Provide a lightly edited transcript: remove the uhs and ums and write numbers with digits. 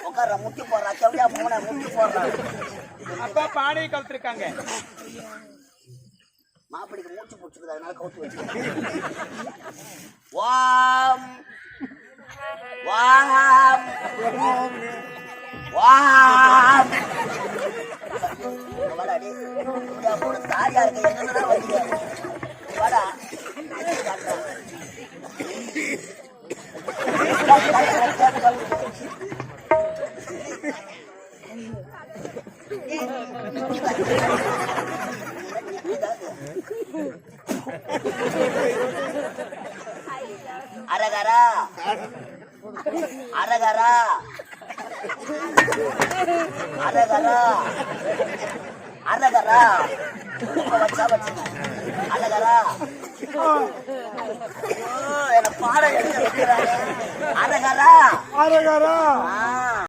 உட்கார முட்டி போடுறா செவடியா மூணை முட்டி போடுறா. அப்பா பானையை கவுத்திருக்காங்க. மாப்பிடிக்கு மூச்சு பிடிச்சிருக்குது அதனால கவுத்து வச்சு. வாம் வாம் வாம் வாடாடி மூணு தாரியா இருக்கு என்னன்னா வந்து வாடா அரகரா அரகரா அரகரா அரகரா வச்சா வச்சு அரகரா என்ன பாடம் எடுத்து வைக்கிறாங்க. அரகரா அரகரா